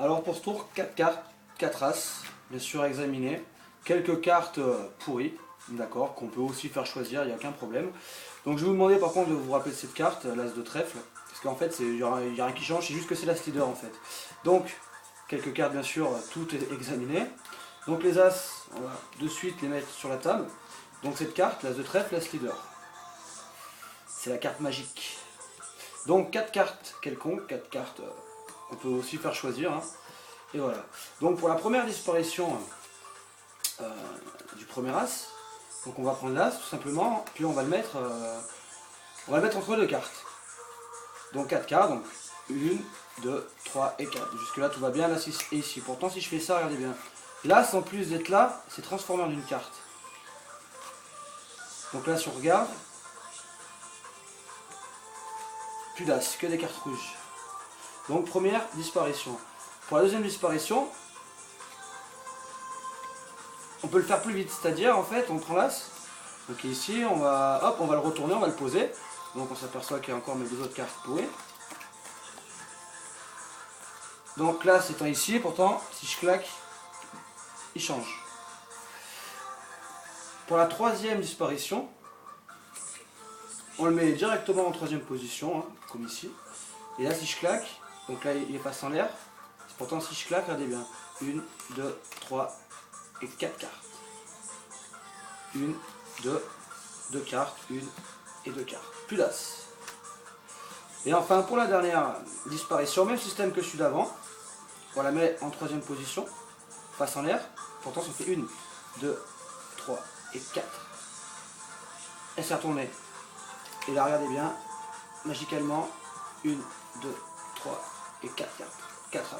Alors pour ce tour, 4 cartes, 4 as, bien sûr à examiner. Quelques cartes pourries, d'accord, qu'on peut aussi faire choisir, il n'y a aucun problème. Donc je vais vous demander par contre de vous rappeler de cette carte, l'as de trèfle, parce qu'en fait il n'y a rien qui change, c'est juste que c'est l'as leader en fait. Donc, quelques cartes bien sûr, tout est examiné. Donc les as, on va de suite les mettre sur la table. Donc cette carte, l'as de trèfle, l'as leader. C'est la carte magique. Donc 4 cartes quelconques, 4 cartes qu'on peut aussi faire choisir. Hein. Et voilà. Donc pour la première disparition du premier as, donc on va prendre l'as tout simplement, puis on va le mettre entre deux cartes. Donc 4 cartes, donc 1, 2, 3 et 4. Jusque là tout va bien, l'as est ici. Pourtant si je fais ça, regardez bien. L'as en plus d'être là, c'est transformé en une carte. Donc là si on regarde, plus d'as, que des cartes rouges. Donc première disparition. Pour la deuxième disparition, on peut le faire plus vite, c'est-à-dire en fait on prend l'as, donc ici on va le retourner, on va le poser, donc on s'aperçoit qu'il y a encore mes deux autres cartes pourries. Donc l'as étant ici, pourtant si je claque, il change. Pour la troisième disparition, on le met directement en troisième position, hein, comme ici, et là si je claque, donc là il est passé en l'air, pourtant si je claque, regardez bien, 1, 2, 3 et 4 cartes. 1, 2, 2 cartes, 1 et 2 cartes. Plus d'as. Et enfin, pour la dernière disparition, même système que celui d'avant, on la met en troisième position, face en l'air. Pourtant, ça fait 1, 2, 3 et 4. Elle s'est retournée. Et là, regardez bien, magicalement, 1, 2, 3 et 4 cartes. 4 as.